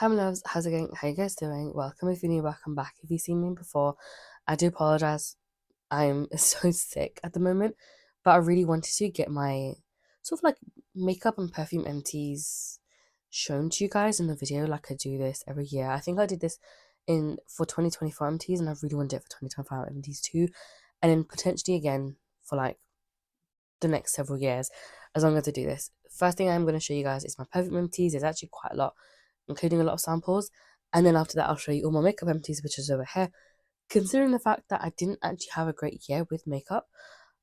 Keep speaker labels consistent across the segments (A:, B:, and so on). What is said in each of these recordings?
A: Hi, my loves. How's it going? How you guys doing? Welcome if you're new, welcome back. If you've seen me before, I do apologize. I'm so sick at the moment, but I really wanted to get my sort of like makeup and perfume empties shown to you guys in the video, like I do this every year. I think I did this in for 2024 empties, and I really want to do it for 2025 empties too, and then potentially again for like the next several years, as long as I do this. First thing I'm going to show you guys is my perfume empties. There's actually quite a lot, including a lot of samples. And then after that, I'll show you all my makeup empties, which is over here. Considering the fact that I didn't actually have a great year with makeup,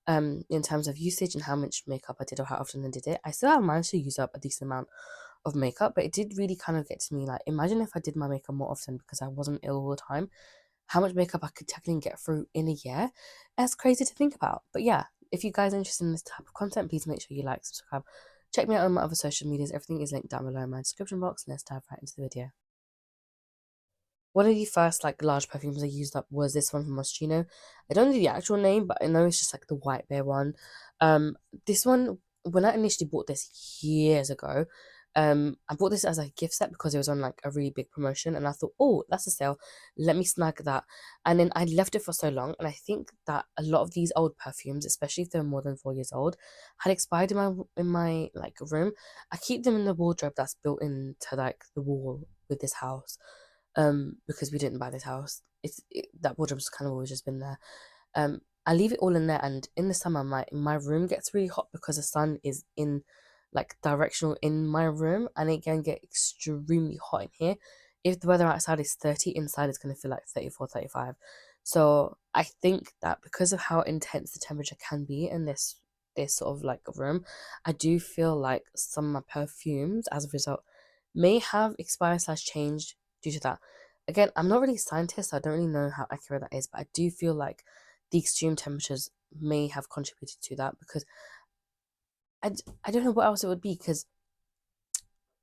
A: in terms of usage and how much makeup I did or how often I did it, I still have managed to use up a decent amount of makeup, but it did really kind of get to me like, imagine if I did my makeup more often because I wasn't ill all the time, how much makeup I could technically get through in a year. That's crazy to think about. But yeah, if you guys are interested in this type of content, please make sure you like, subscribe, check me out on my other social medias. Everything is linked down below in my description box. Let's dive right into the video. One of the first like large perfumes I used up was this one from Moschino. I don't know the actual name, but I know it's just like the white bear one. This one, when I initially bought this years ago, I bought this as a gift set because it was on like a really big promotion, and I thought, oh, that's a sale, let me snag that. And then I left it for so long, and I think that a lot of these old perfumes, especially if they're more than 4 years old, had expired in my like room. I keep them in the wardrobe that's built into like the wall with this house, because we didn't buy this house. That wardrobe's kind of always just been there. I leave it all in there, and in the summer, my room gets really hot because the sun is in like directional in my room, and it can get extremely hot in here. If the weather outside is 30, inside it's gonna feel like 34, 35. So I think that because of how intense the temperature can be in this sort of like room, I do feel like some of my perfumes, as a result, may have expired slash changed due to that. Again, I'm not really a scientist, so I don't really know how accurate that is, but I do feel like the extreme temperatures may have contributed to that, because I don't know what else it would be, because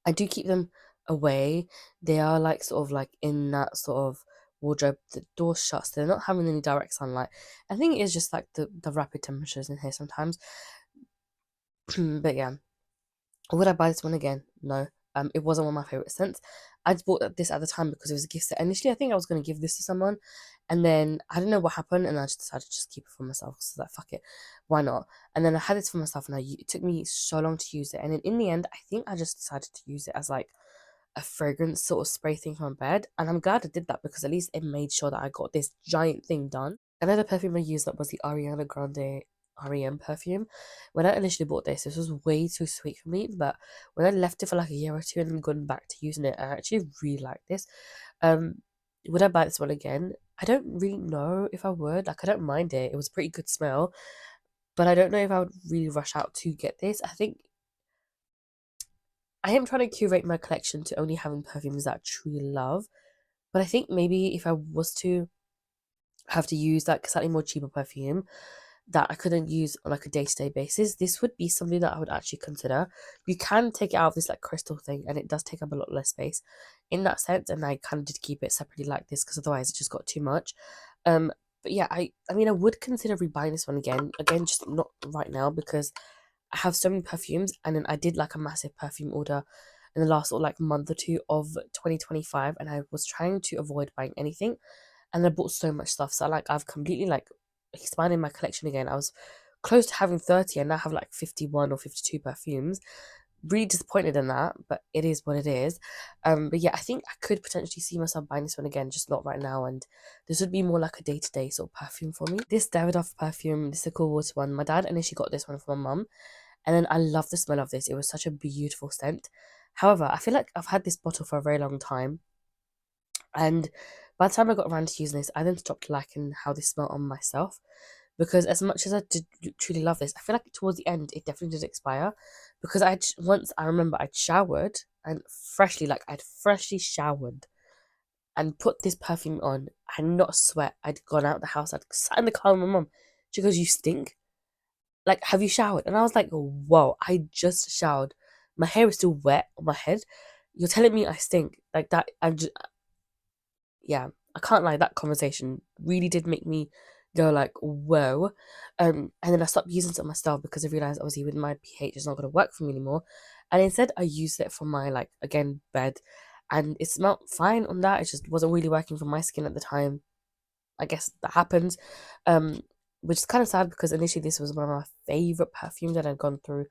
A: I do keep them away. They are like sort of like in that sort of wardrobe, the door shuts, they're not having any direct sunlight. I think it is just like the rapid temperatures in here sometimes. But yeah, would I buy this one again? No. It wasn't one of my favorite scents. I just bought this at the time because it was a gift set. Initially, I think I was going to give this to someone, and then I don't know what happened, and I just decided to just keep it for myself. So like, fuck it, why not? And then I had this for myself, and it took me so long to use it. And then in the end, I think I just decided to use it as like a fragrance sort of spray thing for my bed. And I'm glad I did that, because at least it made sure that I got this giant thing done. Another perfume I used up was the Ariana Grande REM perfume. When I initially bought this was way too sweet for me, but when I left it for like a year or two and then gone back to using it, I actually really like this. Um, would I buy this one again? I don't really know if I would. Like, I don't mind it. It was a pretty good smell, but I don't know if I would really rush out to get this. I think I am trying to curate my collection to only having perfumes that I truly love. But I think maybe if I was to have to use like slightly more cheaper perfume that I couldn't use on like a day-to-day basis, this would be something that I would actually consider. You can take it out of this like crystal thing, and it does take up a lot less space in that sense, and I kind of did keep it separately like this because otherwise it just got too much. But yeah, I mean, I would consider rebuying this one again, just not right now, because I have so many perfumes, and then I did like a massive perfume order in the last sort of like month or two of 2025, and I was trying to avoid buying anything, and I bought so much stuff. So like I've completely like expanded my collection again. I was close to having 30, and now have like 51 or 52 perfumes. Really disappointed in that, but it is what it is. But yeah, I think I could potentially see myself buying this one again, just not right now. And this would be more like a day-to-day sort of perfume for me. This Davidoff perfume, this is a cool water one. My dad initially got this one for my mum, and then I love the smell of this. It was such a beautiful scent. However, I feel like I've had this bottle for a very long time, and by the time I got around to using this, I then stopped liking how this smelled on myself. Because as much as I did truly love this, I feel like towards the end it definitely did expire. Because once I remember I'd showered and I'd freshly showered and put this perfume on and not sweat. I'd gone out the house. I'd sat in the car with my mum. She goes, "You stink. Like, have you showered?" And I was like, "Whoa, I just showered. My hair is still wet on my head. You're telling me I stink like that?" Yeah, I can't lie, that conversation really did make me go like, whoa. And then I stopped using it on myself because I realized obviously with my pH it's not gonna work for me anymore. And instead I used it for my like again bed and it smelled fine on that. It just wasn't really working for my skin at the time. I guess that happens. Um, which is kind of sad because initially this was one of my favorite perfumes that I'd gone through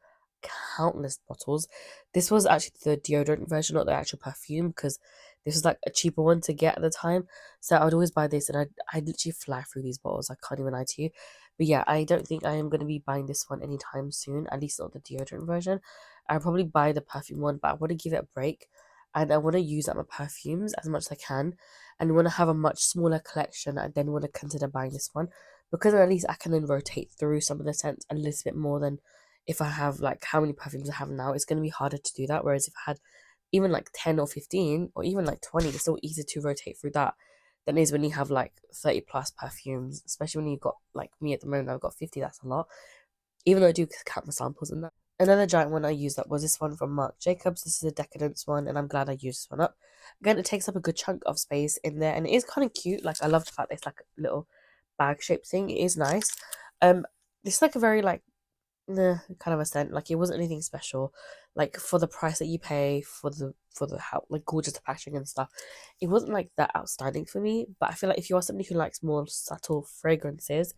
A: countless bottles. This was actually the deodorant version, not the actual perfume, because this was like a cheaper one to get at the time. So I would always buy this, and I'd literally fly through these bottles. I can't even lie to you. But yeah, I don't think I am going to be buying this one anytime soon, at least not the deodorant version. I'll probably buy the perfume one, but I want to give it a break, and I want to use up my perfumes as much as I can, and want to have a much smaller collection. I then want to consider buying this one, because at least I can then rotate through some of the scents a little bit more than if I have like how many perfumes I have now. It's going to be harder to do that. Whereas if I had even like 10 or 15 or even like 20, it's still easier to rotate through that than it is when you have like 30 plus perfumes, especially when you've got like me at the moment. I've got 50. That's a lot, even though I do count the samples in that. Another giant one I used up was this one from Marc Jacobs. This is a Decadence one, and I'm glad I used this one up. Again, it takes up a good chunk of space in there, and it is kind of cute. Like, I love the fact that it's like a little bag shaped thing. It is nice. It's like a very like kind of a scent. Like, it wasn't anything special. Like, for the price that you pay for the how like gorgeous the packaging and stuff, it wasn't like that outstanding for me. But I feel like if you are somebody who likes more subtle fragrances,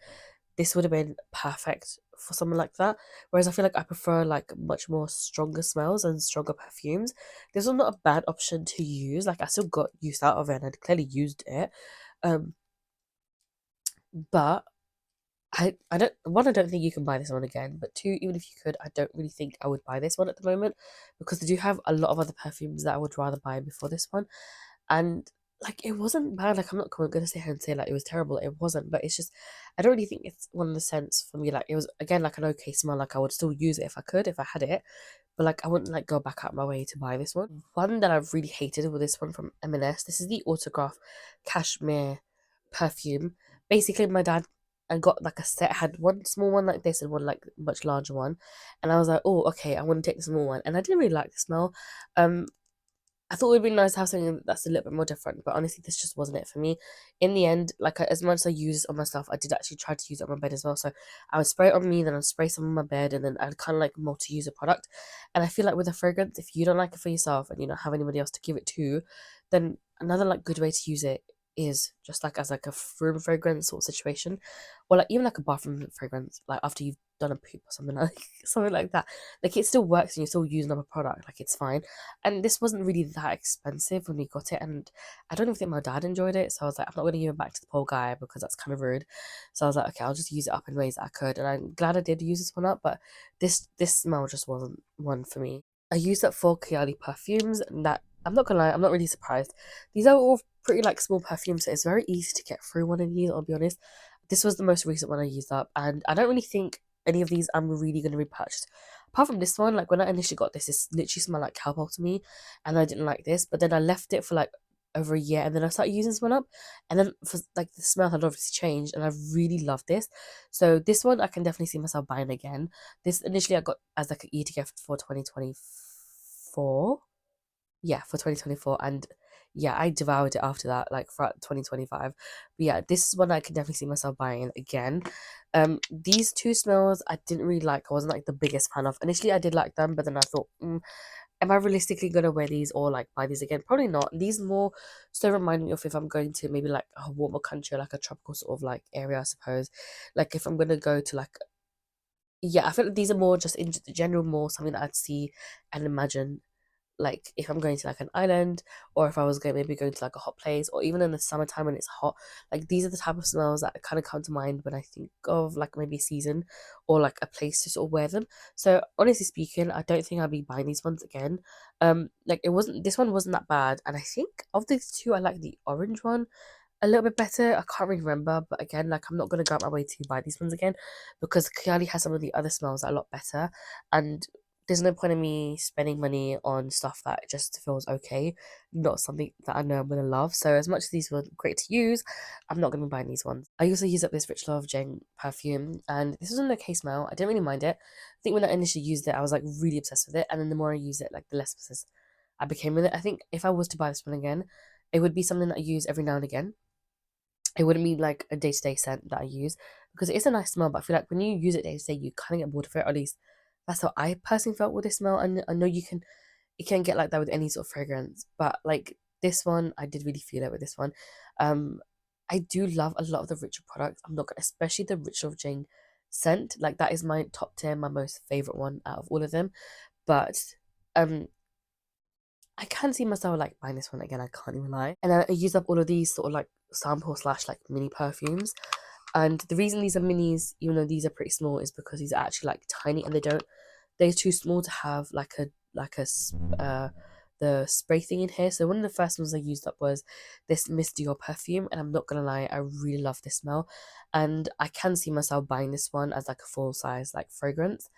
A: this would have been perfect for someone like that. Whereas I feel like I prefer like much more stronger smells and stronger perfumes. This was not a bad option to use. Like, I still got use out of it and I clearly used it. Um, but I don't, one, I don't think you can buy this one again, but two, even if you could, I don't really think I would buy this one at the moment, because they do have a lot of other perfumes that I would rather buy before this one. And like, it wasn't bad. Like, I'm not gonna sit here and say like it was terrible. It wasn't, but it's just, I don't really think it's one of the scents for me. Like, it was again like an okay smell. Like, I would still use it if I could, if I had it, but like I wouldn't like go back out my way to buy this one. One that I've really hated was this one from M&S. This is the Autograph Cashmere perfume. Basically, my dad, I got like a set, had one small one like this and one like much larger one, and I was like, oh, okay, I want to take the small one, and I didn't really like the smell. Um, I thought it would be nice to have something that's a little bit more different, but honestly, this just wasn't it for me. In the end, like, as much as I used it on myself, I did actually try to use it on my bed as well. So I would spray it on me, then I'd spray some on my bed, and then I'd kind of like multi-use a product. And I feel like with a fragrance, if you don't like it for yourself and you don't have anybody else to give it to, then another like good way to use it is just like as like a room fragrance sort of situation, or like even like a bathroom fragrance, like after you've done a poop or something like something like that. Like, it still works and you're still using up a product, like it's fine. And this wasn't really that expensive when we got it, and I don't even think my dad enjoyed it. So I was like, I'm not going to give it back to the poor guy because that's kind of rude. So I was like, okay, I'll just use it up in ways that I could, and I'm glad I did use this one up. But this smell just wasn't one for me. I used up 4 Kayali perfumes, and that, I'm not gonna lie, I'm not really surprised. These are all pretty like small perfumes, so it's very easy to get through one of these. I'll be honest. This was the most recent one I used up, and I don't really think any of these I'm really going to repurchase. Apart from this one, like when I initially got this, it literally smelled like cowbell to me, and I didn't like this. But then I left it for like over a year, and then I started using this one up, and then for like the smell had obviously changed, and I really love this. So this one I can definitely see myself buying again. This initially I got as like an e gift for 2024, yeah, for 2024, and yeah, I devoured it after that, like throughout 2025. But yeah, this is one I can definitely see myself buying again. These two smells I didn't really like. I wasn't like the biggest fan of. Initially I did like them, but then I thought, am I realistically gonna wear these or like buy these again? Probably not. These more so remind me of if I'm going to maybe like a warmer country, like a tropical sort of like area, I suppose. Like, if I'm gonna go to like, yeah, I feel like these are more just in general, more something that I'd see and imagine, like if I'm going to like an island, or if I was going maybe going to like a hot place, or even in the summertime when it's hot. Like, these are the type of smells that kind of come to mind when I think of like maybe a season or like a place to sort of wear them. So honestly speaking, I don't think I'll be buying these ones again. Like, it wasn't, this one wasn't that bad, and I think of these two I like the orange one a little bit better. I can't really remember, but again, like, I'm not gonna go out my way to buy these ones again, because Kiali has some of the other smells that are a lot better, and there's no point in me spending money on stuff that just feels okay, not something that I know I'm gonna love. So as much as these were great to use, I'm not gonna be buying these ones. I also use up this Rich Love Jane perfume, and this was an okay smell. I didn't really mind it. I think when I initially used it, I was like really obsessed with it, and then the more I use it, like the less obsessed I became with it. I think if I was to buy this one again, it would be something that I use every now and again. It wouldn't be like a day-to-day scent that I use, because it is a nice smell, but I feel like when you use it day-to-day, you kind of get bored of it. Or at least that's how I personally felt with this smell. And I know you can, it can get like that with any sort of fragrance, but like this one, I did really feel it with this one. I do love a lot of the richer products. I'm not gonna, especially the Ritual of Jane scent. Like that is my top tier, my most favorite one out of all of them. But um, I can see myself like buying this one again. I can't even lie. And I use up all of these sort of like sample slash like mini perfumes. And the reason these are minis, even though these are pretty small, is because these are actually like tiny and they're too small to have the spray thing in here. So one of the first ones I used up was this Miss Dior perfume, and I'm not gonna lie, I really love this smell, and I can see myself buying this one as like a full size like fragrance.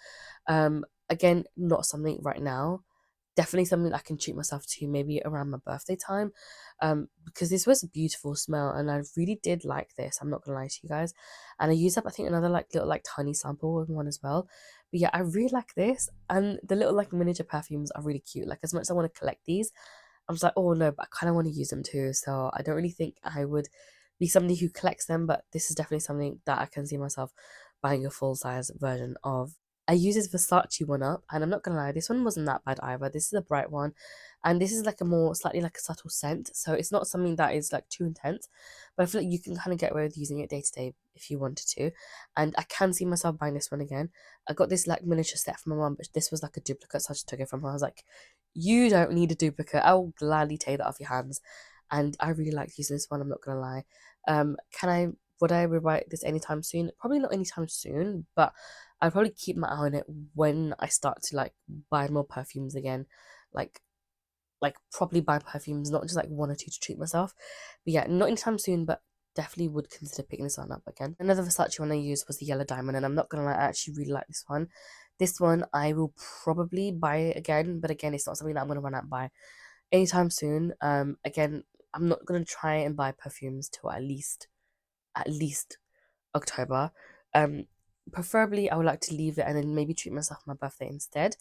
A: Again, not something right now, definitely something I can treat myself to maybe around my birthday time, because this was a beautiful smell and I really did like this. I'm not gonna lie to you guys, and I used up I think another like little like tiny sample of one as well. But yeah, I really like this, and the little like miniature perfumes are really cute. Like as much as I want to collect these, I'm just like, oh no, but I kind of want to use them too. So I don't really think I would be somebody who collects them, but this is definitely something that I can see myself buying a full size version of. I use this Versace one up, and I'm not gonna lie, this one wasn't that bad either. This is a bright one, and this is like a more slightly like a subtle scent, so it's not something that is like too intense. But I feel like you can kind of get away with using it day to day if you wanted to, and I can see myself buying this one again. I got this like miniature set from my mum, but this was like a duplicate, so I just took it from her. I was like, "You don't need a duplicate. I will gladly take that off your hands." And I really liked using this one. I'm not gonna lie. Can I? Would I rewrite this anytime soon? Probably not anytime soon, but I'll probably keep my eye on it when I start to like buy more perfumes again. Like properly buy perfumes, not just like one or two to treat myself. But yeah, not anytime soon, but definitely would consider picking this one up again. Another Versace one I used was the Yellow Diamond, and I'm not gonna lie, I actually really like this one. This one I will probably buy it again, but again, it's not something that I'm gonna run out and buy anytime soon. Again, I'm not gonna try and buy perfumes till at least October. Um, Preferably I would like to leave it and then maybe treat myself on my birthday instead.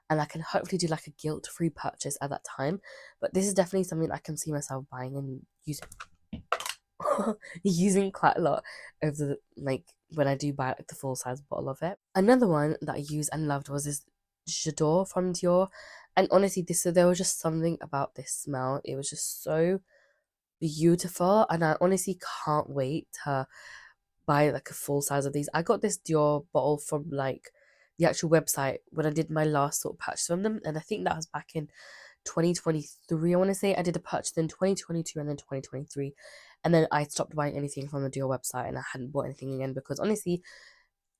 A: And I can hopefully do like a guilt-free purchase at that time. But this is definitely something I can see myself buying and using using quite a lot over the like when I do buy like the full size bottle of it. Another one that I used and loved was this J'adore from Dior. And honestly, there was just something about this smell. It was just so beautiful, and I honestly can't wait to buy like a full size of these. I got this Dior bottle from like the actual website when I did my last sort of purchase from them, and I think that was back in 2023. I want to say I did a purchase in 2022 and then 2023, and then I stopped buying anything from the Dior website, and I hadn't bought anything again because honestly,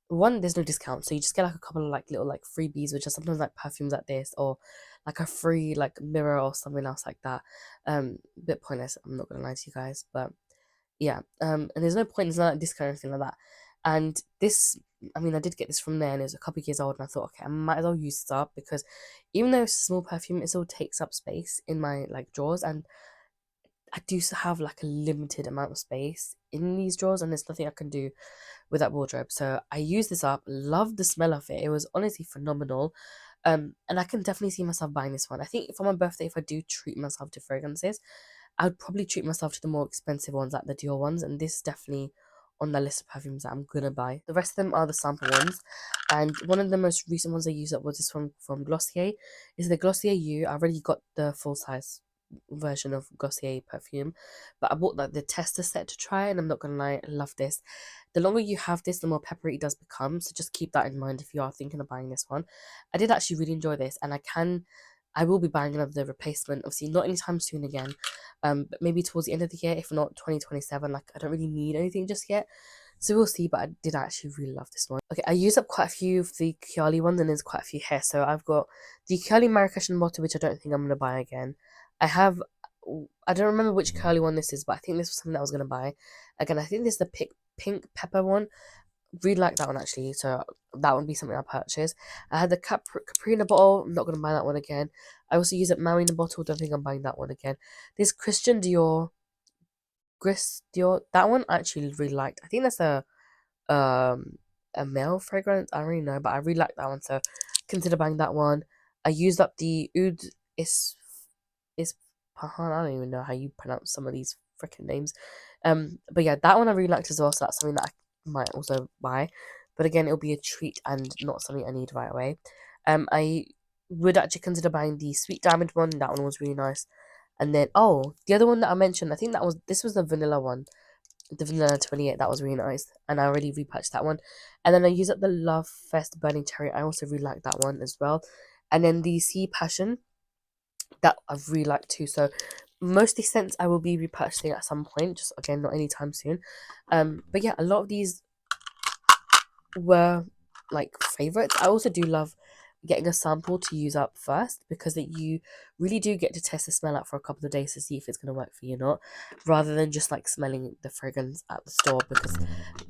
A: one, there's no discount, so you just get like a couple of like little like freebies, which are sometimes like perfumes like this or like a free like mirror or something else like that. A bit pointless, I'm not gonna lie to you guys, but yeah, and there's no point, there's not like discount or anything like that. And this, I mean, I did get this from there, and it was a couple of years old, and I thought, okay, I might as well use this up because even though it's a small perfume, it still takes up space in my like drawers, and I do have like a limited amount of space in these drawers, and there's nothing I can do with that wardrobe. So I used this up, loved the smell of it. It was honestly phenomenal. And I can definitely see myself buying this one. I think for my birthday, if I do treat myself to fragrances, I would probably treat myself to the more expensive ones, like the Dior ones, and this is definitely on the list of perfumes that I'm gonna buy. The rest of them are the sample ones, and one of the most recent ones I used up was this one from Glossier. Is the Glossier U. I already got the full size version of Glossier perfume, but I bought like the tester set to try, and I'm not gonna lie, I love this. The longer you have this, the more peppery it does become, so just keep that in mind if you are thinking of buying this one. I did actually really enjoy this, and I will be buying another replacement, obviously not anytime soon again, but maybe towards the end of the year, if not 2027. Like I don't really need anything just yet, so we'll see. But I did actually really love this one. Okay, I used up quite a few of the Kjali ones, and there's quite a few here. So I've got the Kjali Marrakesh and Bottle, which I don't think I'm gonna buy again. I have, I don't remember which curly one this is, but I think this was something that I was gonna buy. Again, I think this is the pink pepper one. Really like that one actually, so that would be something I'll purchase. I had the Capri in a bottle. I'm not gonna buy that one again. I also use it Maui in a bottle. Don't think I'm buying that one again. This Christian Dior, Gris Dior, that one I actually really liked. I think that's um a male fragrance. I don't really know, but I really like that one, so consider buying that one. I used up the Oud is Pahan. I don't even know how you pronounce some of these freaking names. But yeah, that one I really liked as well, so that's something that I might also buy. But again, it'll be a treat and not something I need right away. I would actually consider buying the Sweet Diamond one. That one was really nice. And then, oh, the other one that I mentioned, I think this was the vanilla one, the vanilla 28. That was really nice, and I already repatched that one. And then I used up the Love Fest Burning Cherry. I also really like that one as well. And then the Sea Passion, that I've really liked too. So mostly scents I will be repurchasing at some point, just again not anytime soon. But yeah, a lot of these were like favorites. I also do love getting a sample to use up first, because you really do get to test the smell out for a couple of days to see if it's going to work for you or not, rather than just like smelling the fragrance at the store, because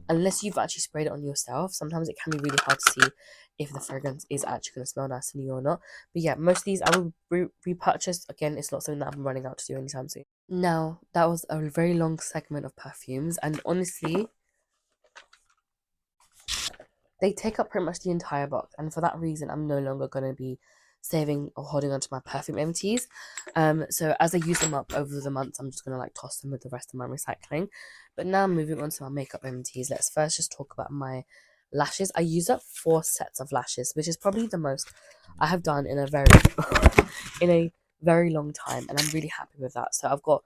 A: unless you've actually sprayed it on yourself, sometimes it can be really hard to see if the fragrance is actually going to smell nice to you or not. But yeah, most of these I will repurchase. Again, it's not something that I'm running out to do anytime soon. Now, that was a very long segment of perfumes, and honestly, they take up pretty much the entire box, and for that reason I'm no longer going to be saving or holding on to my perfume empties. So as I use them up over the months, I'm just going to like toss them with the rest of my recycling. But now moving on to my makeup empties, let's first just talk about my lashes. I use up 4 sets of lashes, which is probably the most I have done in a very in a very long time, and I'm really happy with that. So I've got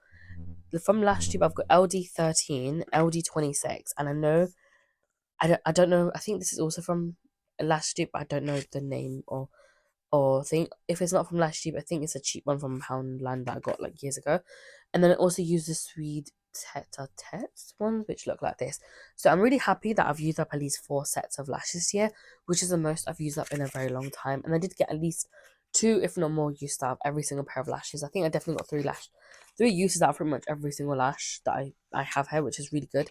A: from Lash Tube, I've got LD13, LD26, and I don't know. I think this is also from Lash Tube, but I don't know the name or thing. If it's not from Lash Tube, I think it's a cheap one from Poundland that I got like years ago. And then I also use the Swede Tete ones, which look like this. So I'm really happy that I've used up at least 4 sets of lashes here, which is the most I've used up in a very long time. And I did get at least 2, if not more, use out of every single pair of lashes. I think I definitely got 3 uses out of pretty much every single lash that I have here, which is really good.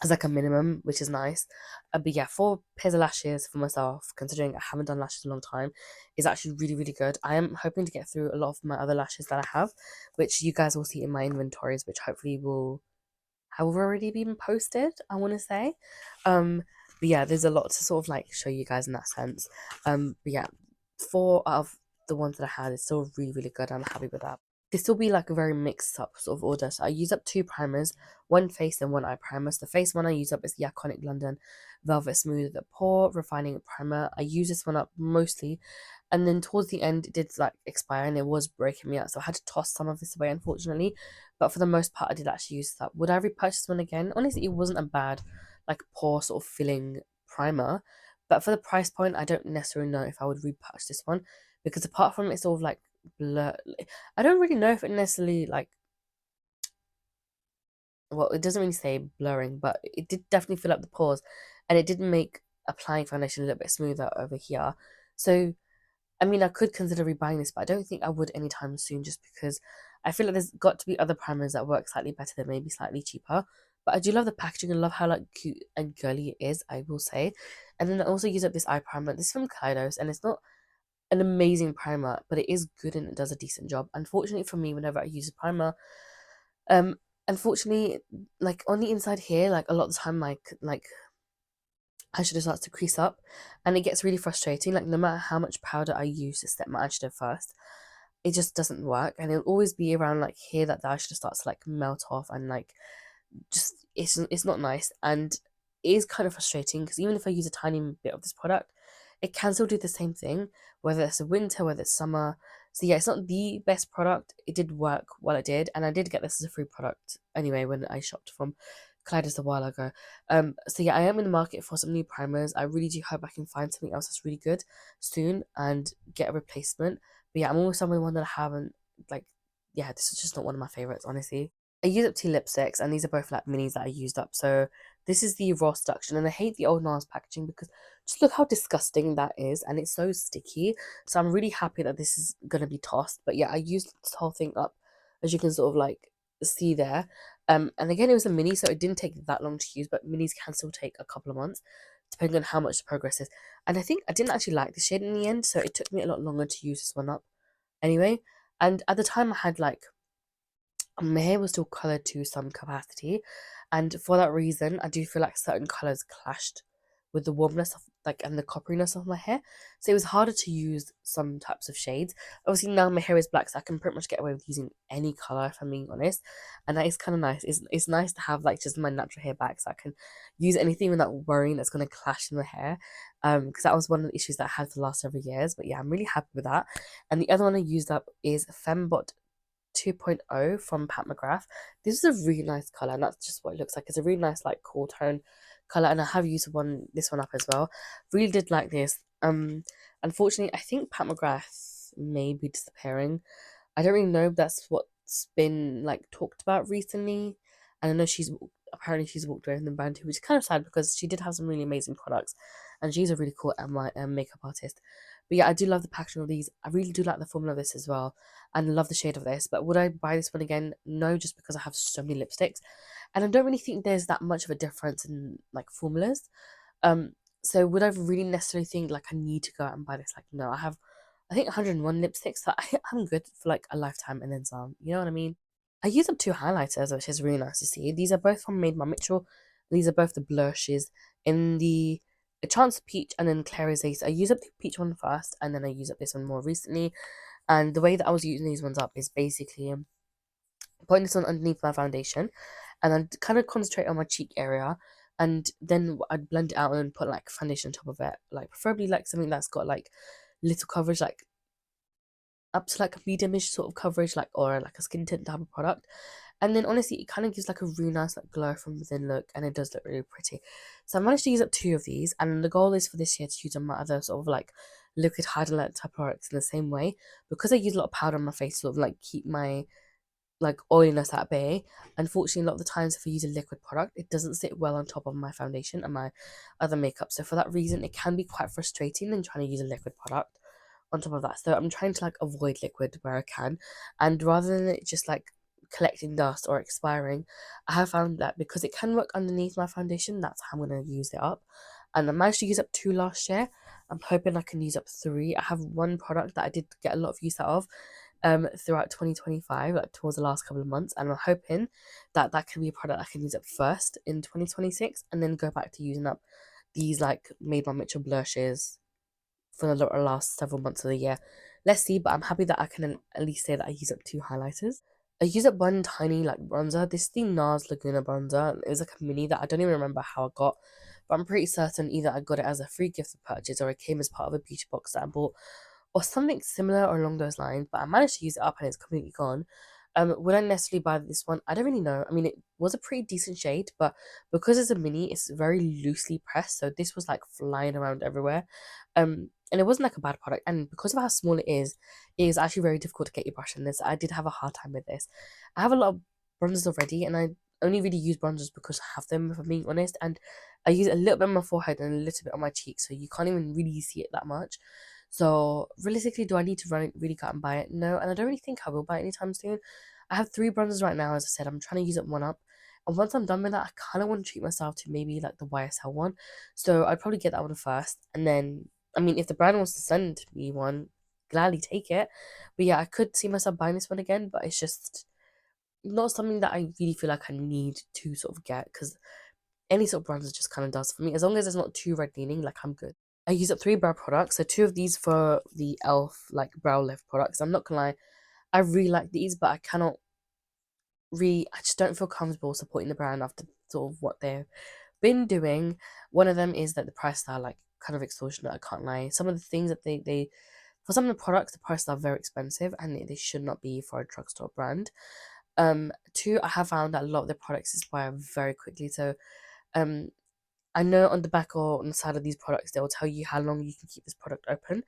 A: As like a minimum, which is nice. But yeah, 4 pairs of lashes for myself, considering I haven't done lashes in a long time, is actually really, really good. I am hoping to get through a lot of my other lashes that I have, which you guys will see in my inventories, which hopefully will have already been posted, I want to say. But yeah, there's a lot to sort of like show you guys in that sense. But yeah, 4 out of the ones that I had is still really, really good. I'm happy with that. This will be like a very mixed up sort of order. So I use up 2 primers, one face and one eye primer. So the face one I use up is the Iconic London Velvet Smooth Pore Refining Primer. I use this one up mostly, and then towards the end it did like expire and it was breaking me out, so I had to toss some of this away, unfortunately. But for the most part, I did actually use that. Would I repurchase one again? Honestly, it wasn't a bad like pore sort of filling primer, but for the price point, I don't necessarily know if I would repurchase this one, because apart from it's sort of like blur, I don't really know if it necessarily like, well, it doesn't really say blurring, but it did definitely fill up the pores, and it did make applying foundation a little bit smoother over here. So I mean, I could consider rebuying this, but I don't think I would anytime soon, just because I feel like there's got to be other primers that work slightly better, that maybe slightly cheaper. But I do love the packaging and love how like cute and girly it is, I will say. And then I also use up this eye primer. This is from Kaleidos, and it's not an amazing primer, but it is good and it does a decent job. Unfortunately for me, whenever I use a primer, um, unfortunately, like on the inside here, like a lot of the time, like eyeshadow starts to crease up, and it gets really frustrating. Like no matter how much powder I use to set my eyeshadow first, it just doesn't work, and it'll always be around like here that the eyeshadow starts to like melt off, and like just it's not nice, and it is kind of frustrating because even if I use a tiny bit of this product, it can still do the same thing, whether it's a winter, whether it's summer. So yeah, it's not the best product. It did work while it did, and I did get this as a free product anyway when I shopped from Kaleidos a while ago. So yeah, I am in the market for some new primers. I really do hope I can find something else that's really good soon and get a replacement. But yeah, I'm always on one that I haven't like. Yeah, this is just not one of my favorites, honestly. I used up 2 lipsticks, and these are both like minis that I used up. So this is the Raw Seduction, and I hate the old NARS packaging because just look how disgusting that is, and it's so sticky. So I'm really happy that this is gonna be tossed. But yeah, I used this whole thing up, as you can sort of like see there. And again, it was a mini, so it didn't take that long to use, but minis can still take a couple of months, depending on how much the progress is. And I think I didn't actually like the shade in the end, so it took me a lot longer to use this one up anyway. And at the time I had like my hair was still coloured to some capacity, and for that reason I do feel like certain colours clashed with the warmness of like and the copperiness of my hair, so it was harder to use some types of shades. Obviously now my hair is black, so I can pretty much get away with using any color if I'm being honest, and that is kind of nice. It's nice to have like just my natural hair back, so I can use anything without worrying that's going to clash in the hair, because that was one of the issues that I had for the last several years. But yeah, I'm really happy with that. And the other one I used up is Fembot 2.0 from Pat McGrath. This is a really nice color, and that's just what it looks like. It's a really nice like cool tone color, and I have used this one up as well. Really did like this. Unfortunately, I think Pat McGrath may be disappearing. I don't really know if that's what's been like talked about recently. And I know she's walked away from the brand too, which is kind of sad because she did have some really amazing products, and she's a really cool makeup artist. But yeah, I do love the packaging of these. I really do like the formula of this as well, and love the shade of this. But would I buy this one again? No, just because I have so many lipsticks, and I don't really think there's that much of a difference in like formulas. Um, so would I really necessarily think like I need to go out and buy this? Like, no, I think 101 lipsticks, so I'm good for like a lifetime and then some. You know what I mean? I use up two highlighters, which is really nice to see. These are both from Made by Mitchell. These are both the blushes in the Chance Peach and then Claire Ace. I use up the peach one first, and then I use up this one more recently. And the way that I was using these ones up is basically putting this on underneath my foundation, and then kind of concentrate on my cheek area, and then I'd blend it out and put like foundation on top of it, like preferably like something that's got like little coverage, like up to like a mediumish sort of coverage, like or like a skin tint type of product. And then honestly, it kind of gives like a really nice like glow from within look, and it does look really pretty. So I managed to use up two of these, and the goal is for this year to use on my other sort of like liquid highlight type products in the same way, because I use a lot of powder on my face to sort of like keep my like oiliness at bay. Unfortunately, a lot of the times if I use a liquid product, it doesn't sit well on top of my foundation and my other makeup. So for that reason, it can be quite frustrating in trying to use a liquid product on top of that. So I'm trying to like avoid liquid where I can, and rather than it just like collecting dust or expiring, I have found that because it can work underneath my foundation, that's how I'm going to use it up. And I managed to use up two last year. I'm hoping I can use up three. I have one product that I did get a lot of use out of throughout 2025, like towards the last couple of months, and I'm hoping that that can be a product I can use up first in 2026, and then go back to using up these like Made by Mitchell blushes for the last several months of the year. Let's see, but I'm happy that I can at least say that I use up two highlighters. I use up one tiny like bronzer. This is the NARS Laguna bronzer. It was like a mini that I don't even remember how I got, but I'm pretty certain either I got it as a free gift purchase or it came as part of a beauty box that I bought or something similar or along those lines. But I managed to use it up and it's completely gone. Would I necessarily buy this one? I don't really know. I mean, it was a pretty decent shade, but because it's a mini, it's very loosely pressed, so this was like flying around everywhere. And it wasn't like a bad product. And because of how small it is actually very difficult to get your brush in this. I did have a hard time with this. I have a lot of bronzers already, and I only really use bronzers because I have them, if I'm being honest. And I use a little bit on my forehead and a little bit on my cheeks, so you can't even really see it that much. So realistically, do I need to really go out and buy it? No, and I don't really think I will buy it anytime soon. I have three bronzers right now, as I said. I'm trying to use up one up. And once I'm done with that, I kind of want to treat myself to maybe like the YSL one. So I'd probably get that one first. And then, I mean, if the brand wants to send me one, gladly take it. But yeah, I could see myself buying this one again, but it's just not something that I really feel like I need to sort of get, because any sort of bronzer just kind of does for me. As long as it's not too red leaning, like I'm good. I use up three brow products. So two of these for the e.l.f. like brow lift products. I'm not gonna lie, I really like these, but I just don't feel comfortable supporting the brand after sort of what they've been doing. One of them is that the prices are like kind of extortionate, I can't lie. Some of the things that they for some of the products, the prices are very expensive and they should not be for a drugstore brand. Two, I have found that a lot of the products expire very quickly. So um I know on the back or on the side of these products, they will tell you how long you can keep this product open.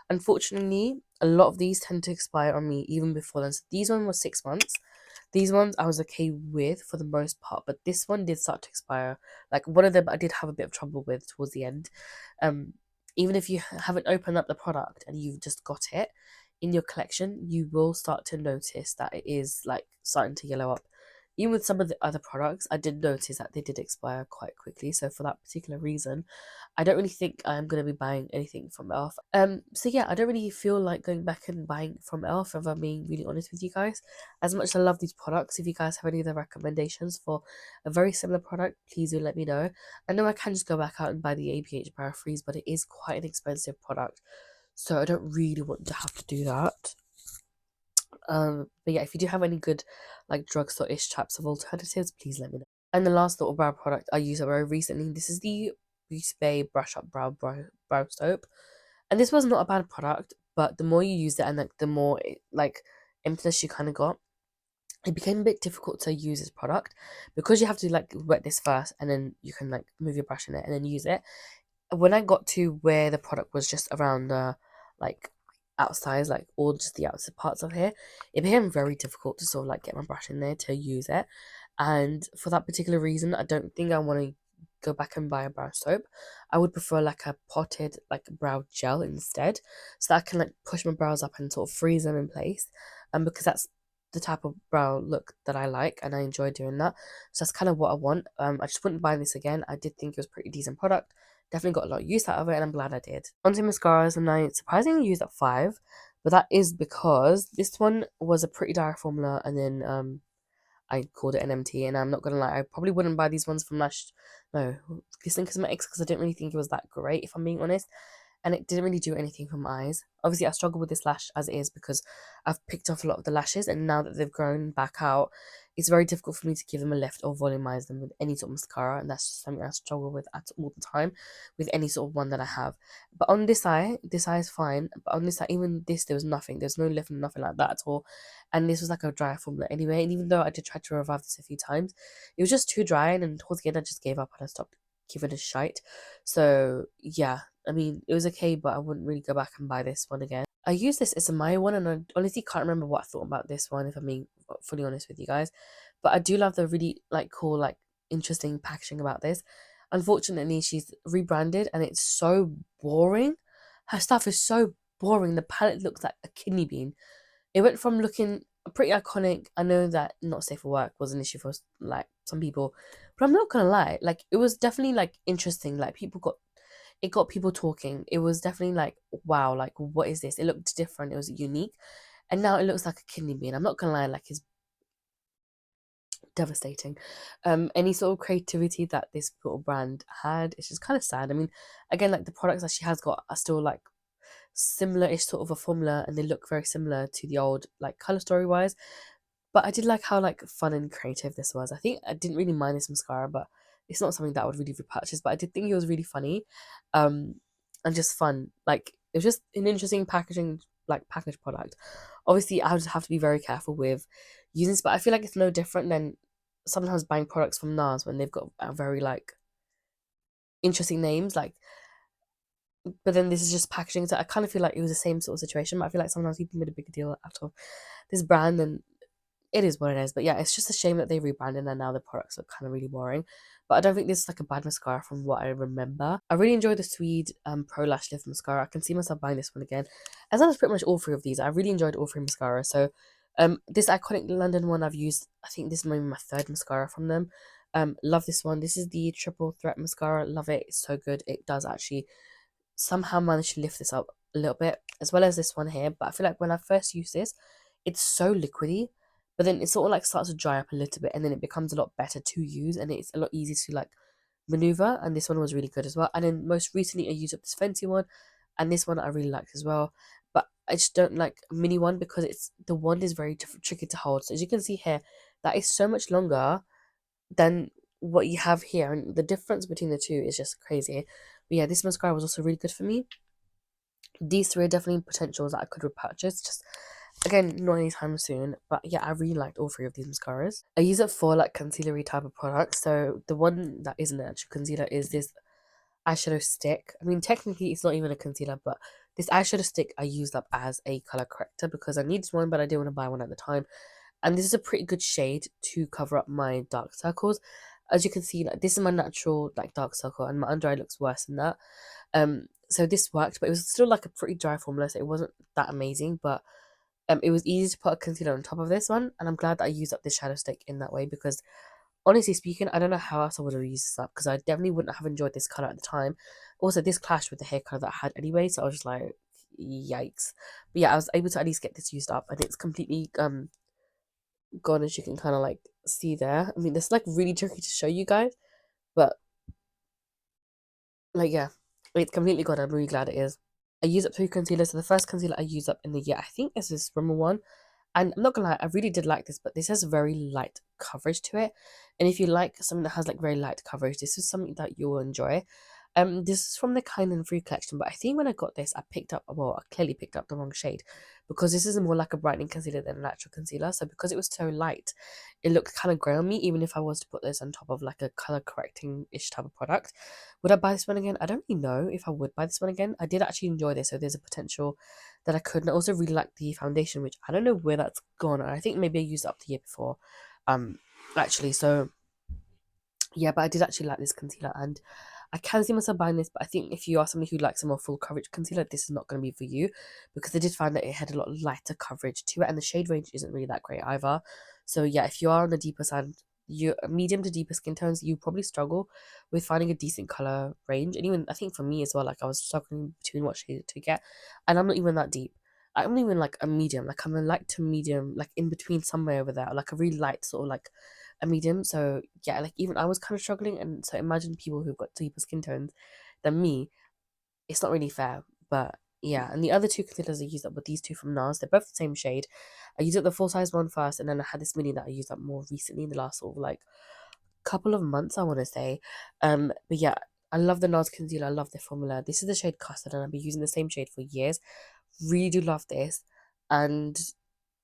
A: Unfortunately, a lot of these tend to expire on me even before then. So these one was 6 months. These ones I was okay with for the most part, but this one did start to expire. Like one of them I did have a bit of trouble with towards the end. Um, Even if you haven't opened up the product and you've just got it in your collection, you will start to notice that it is like starting to yellow up. even with some of the other products, I did notice that they did expire quite quickly. So for that particular reason, I don't really think I'm gonna be buying anything from Elf. So yeah, I don't really feel like going back and buying from Elf, if I'm being really honest with you guys. As much as I love these products, if you guys have any other recommendations for a very similar product, please do let me know. I know I can just go back out and buy the APH Brow Freeze, but it is quite an expensive product, so I don't really want to have to do that. But yeah, if you do have any good like drugstore-ish types of alternatives, please let me know. And the last little brow product I used very recently, this is the Beauty Bay Brush Up Brow Soap. And this was not a bad product, but the more you use it and like the more like emptiness you kind of got, it became a bit difficult to use this product because you have to like wet this first and then you can like move your brush in it and then use it. When I got to where the product was just around the like outside, like all just the outside parts of here, it became very difficult to sort of like get my brush in there to use it. And for that particular reason, I don't think I want to go back and buy a brow soap. I would prefer like a potted like brow gel instead, so that I can like push my brows up and sort of freeze them in place. And because that's the type of brow look that I like and I enjoy doing that. So that's kind of what I want. I just wouldn't buy this again. I did think it was a pretty decent product. Definitely got a lot of use out of it, and I'm glad I did. Onto mascaras, and I surprisingly used up 5, but that is because this one was a pretty dire formula, and then I called it an MT, and I'm not gonna lie, I probably wouldn't buy these ones from Lash. No, Glistening Cosmetics, because I didn't really think it was that great, if I'm being honest, and it didn't really do anything for my eyes. Obviously, I struggle with this lash as it is because I've picked off a lot of the lashes, and now that they've grown back out, it's very difficult for me to give them a lift or volumize them with any sort of mascara, and that's just something I struggle with at all the time with any sort of one that I have. But on this eye is fine. But on this eye, even this, there was nothing. There's no lift, nothing like that at all. And this was like a dry formula anyway. And even though I did try to revive this a few times, it was just too dry, and then towards the end, I just gave up and I stopped giving it a shite. So yeah, I mean, it was okay, but I wouldn't really go back and buy this one again. I used this as a Maya one, and I honestly can't remember what I thought about this one, if I'm being fully honest with you guys. But I do love the really like cool, like interesting packaging about this. Unfortunately, she's rebranded, and it's so boring. Her stuff is so boring. The palette looks like a kidney bean. It went from looking pretty iconic. I know that not safe for work was an issue for like some people, but I'm not gonna lie. Like it was definitely like interesting. Like it got people talking. It was definitely like, wow, like what is this? It looked different. It was unique, and now it looks like a kidney bean. I'm not gonna lie, like it's devastating. Any sort of creativity that this little brand had, it's just kind of sad. I mean, again, like the products that she has got are still like similar-ish sort of a formula, and they look very similar to the old like color story wise. But I did like how like fun and creative this was. I think I didn't really mind this mascara, but it's not something that I would really repurchase. But I did think it was really funny, um, and just fun. Like it was just an interesting packaging, like packaged product. Obviously, I would have to be very careful with using this, but I feel like it's no different than sometimes buying products from NARS when they've got a very like interesting names. Like, but then this is just packaging, so I kind of feel like it was the same sort of situation. But I feel like sometimes people made a big deal out of this brand, and it is what it is. But yeah, it's just a shame that they rebranded and now the products look kind of really boring. But I don't think this is like a bad mascara from what I remember. I really enjoyed the Swede Pro Lash Lift Mascara. I can see myself buying this one again. As well as pretty much all 3 of these. I really enjoyed all 3 mascaras. So this iconic London one I've used, I think this is maybe my 3rd mascara from them. Love this one. This is the Triple Threat Mascara. Love it. It's so good. It does actually somehow manage to lift this up a little bit, as well as this one here. But I feel like when I first use this, it's so liquidy, but then it sort of like starts to dry up a little bit, and then it becomes a lot better to use, and it's a lot easier to like maneuver. And this one was really good as well. And then most recently I used up this Fenty one, and this one I really liked as well. But I just don't like a mini one because it's the wand is very tricky to hold. So as you can see here, that is so much longer than what you have here, and the difference between the two is just crazy. But yeah, this mascara was also really good for me. These 3 are definitely potentials that I could repurchase. Just again, not anytime soon. But yeah, I really liked all 3 of these mascaras. I use it for like concealery type of products. So the one that isn't an actual concealer is this eyeshadow stick. I mean, technically it's not even a concealer, but this eyeshadow stick I used up as a color corrector because I needed one, but I didn't want to buy one at the time. And this is a pretty good shade to cover up my dark circles. As you can see, like this is my natural like dark circle, and my under eye looks worse than that. So this worked, but it was still like a pretty dry formula, so it wasn't that amazing. But It was easy to put a concealer on top of this one, and I'm glad that I used up this shadow stick in that way because, honestly speaking, I don't know how else I would have used this up because I definitely wouldn't have enjoyed this color at the time. Also, this clashed with the hair color that I had anyway, so I was just like, yikes. But yeah, I was able to at least get this used up, and it's completely gone, as you can kind of like see there. I mean, this is like really tricky to show you guys, but like yeah, it's completely gone. I'm really glad it is. I used up 3 concealers. So the first concealer I used up in the year, I think this is Rimmel one. And I'm not gonna lie, I really did like this, but this has very light coverage to it. And if you like something that has like very light coverage, this is something that you'll enjoy. This is from the Kind and Free collection, but I think when I got this, I picked up, well, I clearly picked up the wrong shade because this is more like a brightening concealer than a natural concealer. So because it was so light, it looked kind of grey on me, even if I was to put this on top of like a color correcting ish type of product. Would I buy this one again? I don't really know if I would buy this one again. I did actually enjoy this, so there's a potential that I could. And I also really like the foundation, which I don't know where that's gone. I think maybe I used it up the year before, um, actually. So yeah, but I did actually like this concealer, and I can see myself buying this. But I think if you are somebody who likes a more full coverage concealer, this is not going to be for you because I did find that it had a lot lighter coverage to it, and the shade range isn't really that great either. So yeah, if you are on the deeper side, you medium to deeper skin tones, you probably struggle with finding a decent color range. And even I think for me as well, like I was struggling between what shade to get, and I'm not even that deep. I'm not even like a medium, like I'm a light to medium, like in between somewhere over there, like a really light sort of like a medium. So yeah, like even I was kind of struggling, and so imagine people who've got deeper skin tones than me. It's not really fair, but yeah. And the other 2 concealers I used up were these 2 from NARS. They're both the same shade. I used up the full size one first, and then I had this mini that I used up more recently in the last sort of like couple of months, I want to say. But yeah, I love the NARS concealer. I love the formula. This is the shade Custard, and I've been using the same shade for years. Really do love this, and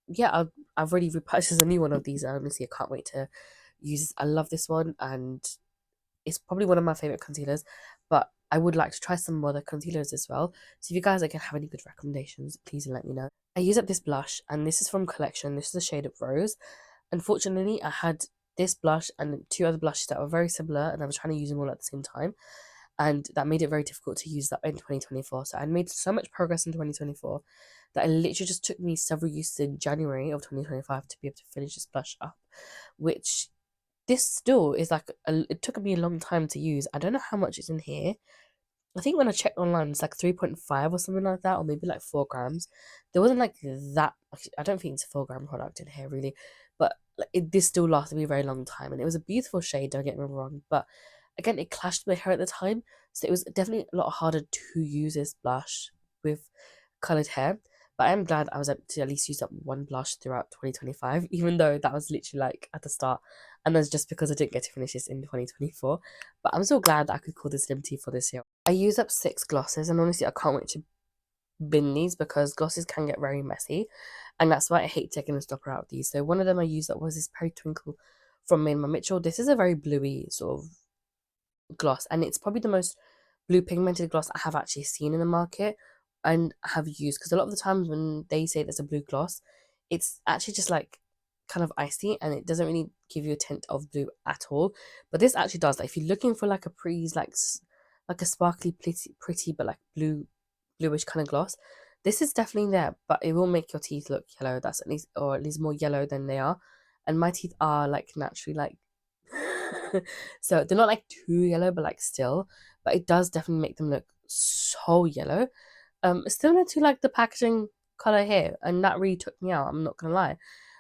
A: yeah, I've already repurchased a new one of these. Honestly, I can't wait to use. I love this one, and it's probably one of my favorite concealers. But I would like to try some other concealers as well. So if you guys again have any good recommendations, please let me know. I use up this blush, and this is from Collection. This is the shade of Rose. Unfortunately, I had this blush and 2 other blushes that were very similar, and I was trying to use them all at the same time, and that made it very difficult to use that in 2024. So I made so much progress in 2024 that it literally just took me several uses in January of 2025 to be able to finish this blush up, which this still is like it took me a long time to use. I don't know how much is in here. I think when I checked online, it's like 3.5 or something like that, or maybe like 4 grams. There wasn't like that. I don't think it's a 4 gram product in here, really. But like, this still lasted me a very long time. And it was a beautiful shade, don't get me wrong. But again, it clashed with my hair at the time. So it was definitely a lot harder to use this blush with coloured hair. But I am glad I was able to at least use up one blush throughout 2025, even though that was literally like at the start. And that's just because I didn't get to finish this in 2024. But I'm so glad that I could call this empty for this year. I used up 6 glosses, and honestly, I can't wait to bin these because glosses can get very messy, and that's why I hate taking a stopper out of these. So one of them I used up was this Perry Twinkle from Main by Mitchell. This is a very bluey sort of gloss, and it's probably the most blue pigmented gloss I have actually seen in the market and have used, because a lot of the times when they say there's a blue gloss, it's actually just like kind of icy, and it doesn't really give you a tint of blue at all. But this actually does. Like if you're looking for like a pretty like a sparkly pretty but like bluish kind of gloss, this is definitely there, but it will make your teeth look yellow. That's at least, or at least more yellow than they are. And my teeth are like naturally like so they're not like too yellow, but like still. But it does definitely make them look so yellow. Similar to like the packaging color here, and that really took me out. I'm not gonna lie.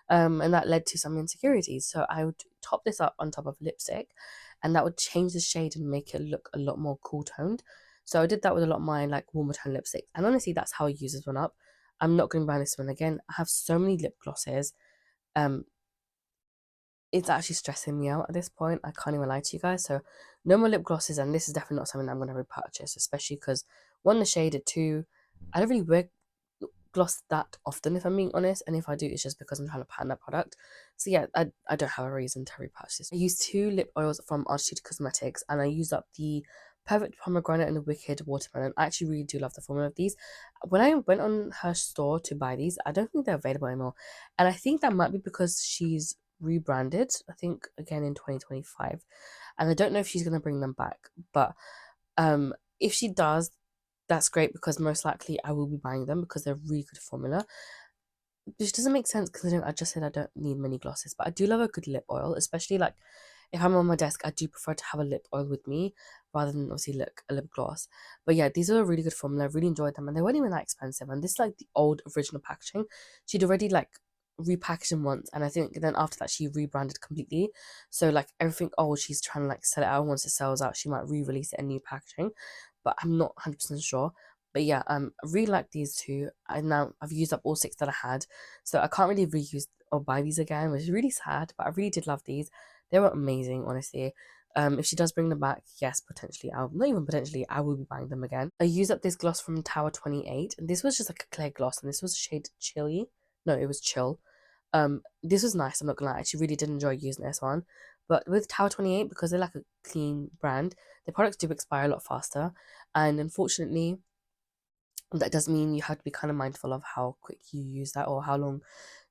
A: And that led to some insecurities. So I would top this up on top of lipstick, and that would change the shade and make it look a lot more cool toned. So I did that with a lot of my like warmer tone lipstick, and honestly, that's how I use this one up. I'm not gonna buy this one again. I have so many lip glosses. Um, it's actually stressing me out at this point. I can't even lie to you guys. So no more lip glosses, and this is definitely not something I'm going to repurchase, especially because one, the shade, and two, I don't really wear gloss that often, if I'm being honest, and if I do, it's just because I'm trying to pattern that product. So yeah, I don't have a reason to repurchase this. I used 2 lip oils from Artitude Cosmetics, and I used up the Perfect Pomegranate and the Wicked Watermelon. I actually really do love the formula of these. When I went on her store to buy these, I don't think they're available anymore, and I think that might be because she's rebranded, I think again in 2025, and I don't know if she's going to bring them back. But if she does, that's great, because most likely I will be buying them because they're really good formula. which doesn't make sense considering I just said I don't need many glosses. But I do love a good lip oil, especially like if I'm on my desk, I do prefer to have a lip oil with me rather than obviously look a lip gloss. But yeah, these are a really good formula. I really enjoyed them, and they weren't even that expensive. And this is like the old original packaging. She'd already like repackaged them once, and I think then after that she rebranded completely. So like everything old, she's trying to like sell it out. Once it sells out, she might re-release it in new packaging, but I'm not 100% sure. But yeah, I really like these two. I've used up all six that I had, so I can't really reuse or buy these again, which is really sad. But I really did love these. They were amazing, honestly. If she does bring them back, yes, potentially, I'll not even potentially, I will be buying them again. I used up this gloss from Tower 28, and this was just like a clear gloss, and this was shade chilly. No, it was chill. This was nice. I'm not gonna lie, I actually really did enjoy using this one. But with Tower 28, because they're like a clean brand, the products do expire a lot faster, and unfortunately, that does mean you have to be kind of mindful of how quick you use that or how long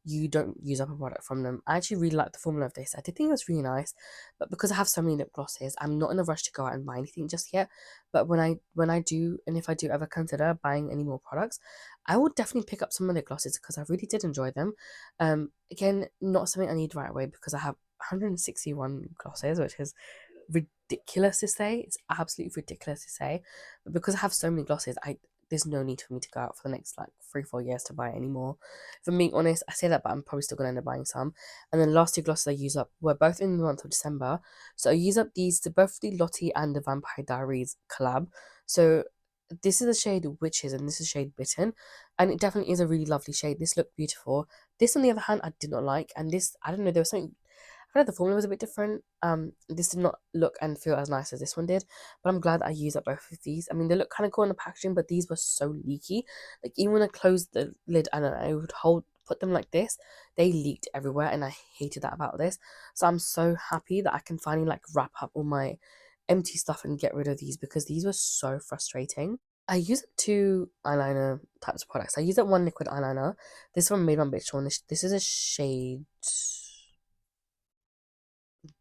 A: you don't use up a product from them. I actually really like the formula of this. I did think it was really nice, but because I have so many lip glosses, I'm not in a rush to go out and buy anything just yet. But when I do, and if I do ever consider buying any more products, I will definitely pick up some of the glosses because I really did enjoy them. Again, not something I need right away because I have 161 glosses, which is ridiculous to say. It's absolutely ridiculous to say. But because I have so many glosses, I there's no need for me to go out for the next like 3-4 years to buy any more. If I'm being honest, I say that, but I'm probably still gonna end up buying some. And then the last two glosses I use up were both in the month of December. So I use up these to both the Lottie and the Vampire Diaries collab. So this is the shade Witches and this is shade Bitten. And it definitely is a really lovely shade. This looked beautiful. This on the other hand I did not like. And this, I don't know, there was something, I feel like the formula was a bit different. This did not look and feel as nice as this one did, but I'm glad I used up both of these. I mean, they look kind of cool in the packaging, but these were so leaky. Like even when I closed the lid and I would put them like this, they leaked everywhere, and I hated that about this. So I'm so happy that I can finally like wrap up all my empty stuff and get rid of these because these were so frustrating. I use up two eyeliner types of products. I use up one liquid eyeliner. This one made my bitch one. This is a shade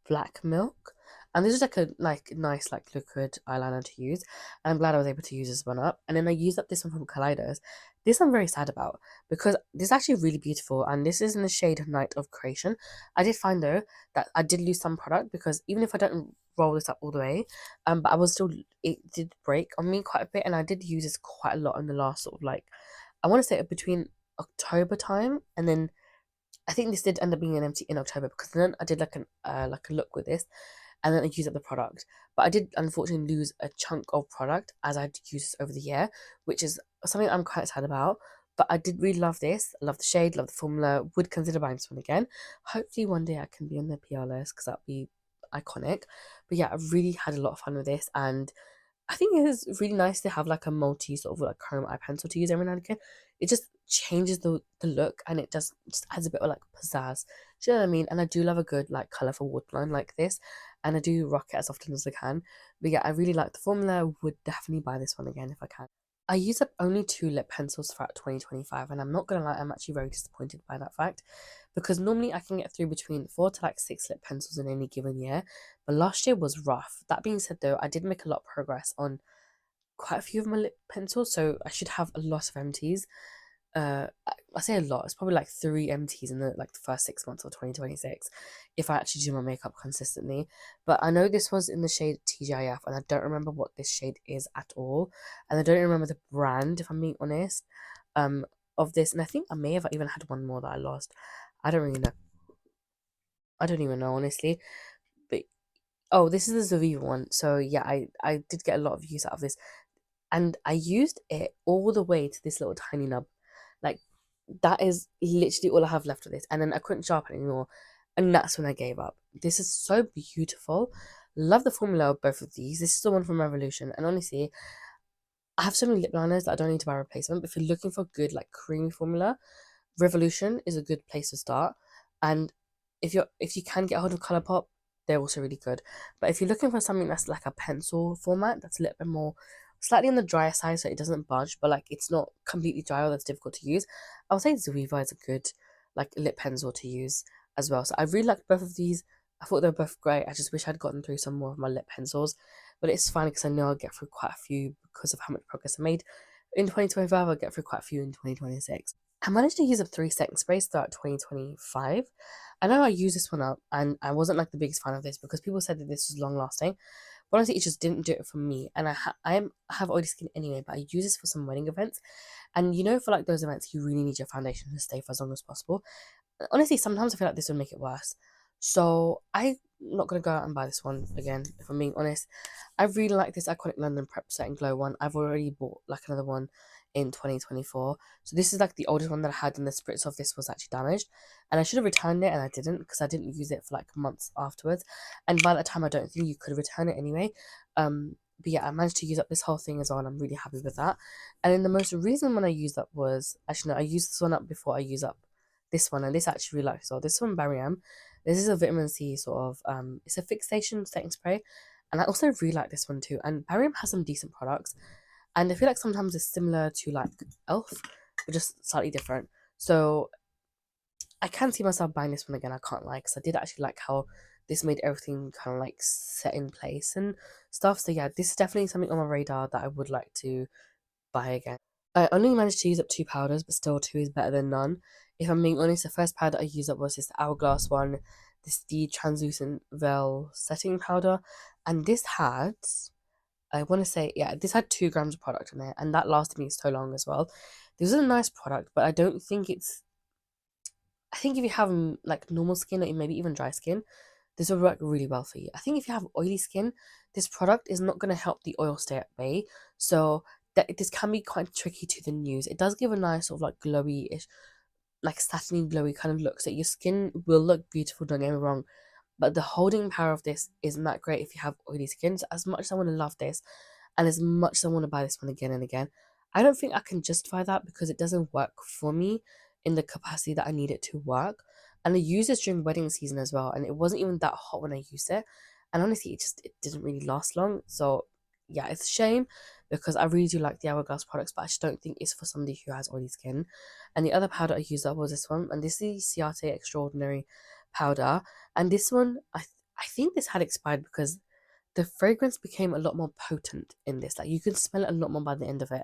A: Black Milk. And this is like a nice like liquid eyeliner to use. And I'm glad I was able to use this one up. And then I used up this one from Kaleidos. This I'm very sad about because this is actually really beautiful and this is in the shade Night of Creation. I did find though that I did lose some product because even if I don't roll this up all the way, but I was still, it did break on me quite a bit, and I did use this quite a lot in the last sort of like, I want to say between October time and then I think this did end up being an empty in October because then I did like a look with this, and then I used up the product. But I did unfortunately lose a chunk of product as I used this over the year, which is something I'm quite sad about. But I did really love this. I love the shade, love the formula. Would consider buying this one again. Hopefully one day I can be on the PR list because that'd be iconic. But yeah, I really had a lot of fun with this, and I think it is really nice to have like a multi sort of like chrome eye pencil to use every now and again. It just changes the look, and it just adds a bit of like pizzazz. Do you know what I mean? And I do love a good like colourful waterline like this, and I do rock it as often as I can. But yeah, I really like the formula. Would definitely buy this one again if I can. I use up only two lip pencils throughout 2025, and I'm not gonna lie, I'm actually very disappointed by that fact because normally I can get through between 4 to 6 lip pencils in any given year, but last year was rough. That being said, though, I did make a lot of progress on quite a few of my lip pencils, so I should have a lot of empties. I say a lot. It's probably like 3 empties in the first 6 months of 2026, if I actually do my makeup consistently. But I know this was in the shade TGIF, and I don't remember what this shade is at all, and I don't remember the brand if I'm being honest. Um, of this, and I think I may have even had one more that I lost. I don't really know. I don't even know honestly. But oh, this is the Zoviva one. So yeah, I did get a lot of use out of this, and I used it all the way to this little tiny nub. Like that is literally all I have left of this, and then I couldn't sharpen it anymore, and that's when I gave up. This is so beautiful. Love the formula of both of these. This is the one from Revolution, and honestly, I have so many lip liners that I don't need to buy a replacement. But if you're looking for good like creamy formula, Revolution is a good place to start. And if you can get hold of Colourpop, they're also really good. But if you're looking for something that's like a pencil format, that's a little bit more slightly on the drier side, so it doesn't budge, but like it's not completely dry or that's difficult to use, I would say Zoeva is a good like lip pencil to use as well. So I really liked both of these. I thought they were both great. I just wish I'd gotten through some more of my lip pencils, but it's fine because I know I'll get through quite a few because of how much progress I made in 2025. I'll get through quite a few in 2026. I managed to use up 3 setting sprays throughout 2025. I know I used this one up, and I wasn't like the biggest fan of this because people said that this was long lasting. But honestly, it just didn't do it for me. And I have oily skin anyway, but I use this for some wedding events. And you know, for like those events, you really need your foundation to stay for as long as possible. Honestly, sometimes I feel like this would make it worse. So I'm not gonna go out and buy this one again, if I'm being honest. I really like this Iconic London Prep Set and Glow one. I've already bought like another one in 2024. So this is like the oldest one that I had, and the spritz of this was actually damaged. And I should have returned it, and I didn't because I didn't use it for like months afterwards. And by that time, I don't think you could return it anyway. But yeah, I managed to use up this whole thing as well, and I'm really happy with that. And then the most recent one I used up was actually no, I used this one up before I used up this one, and this actually really like so this one ByMehshake. This is a vitamin C sort of it's a fixation setting spray, and I also really like this one too. And ByMehshake has some decent products, and I feel like sometimes it's similar to like Elf, but just slightly different. So I can see myself buying this one again. I can't lie, because I did actually like how this made everything kind of like set in place and stuff. So yeah, this is definitely something on my radar that I would like to buy again. I only managed to use up 2 powders, but still two is better than none. If I'm being honest, the first powder I used up was this Hourglass one, this the translucent veil setting powder, and this had, I want to say, yeah, this had 2 grams of product in it, and that lasted me so long as well. This is a nice product, but I don't think it's. I think if you have like normal skin or maybe even dry skin, this will work really well for you. I think if you have oily skin, this product is not going to help the oil stay at bay. So that this can be quite tricky to then use. It does give a nice sort of like glowy-ish, like satiny glowy kind of look. So your skin will look beautiful, don't get me wrong. But the holding power of this isn't that great if you have oily skin. So as much as I want to love this, and as much as I want to buy this one again and again, I don't think I can justify that because it doesn't work for me in the capacity that I need it to work. And I used this during wedding season as well, and it wasn't even that hot when I used it. And honestly, it didn't really last long. So yeah, it's a shame because I really do like the Hourglass products, but I just don't think it's for somebody who has oily skin. And the other powder I used up was this one, and this is the Ciate Extraordinary powder. And this one, I think this had expired because the fragrance became a lot more potent in this. Like you can smell it a lot more by the end of it.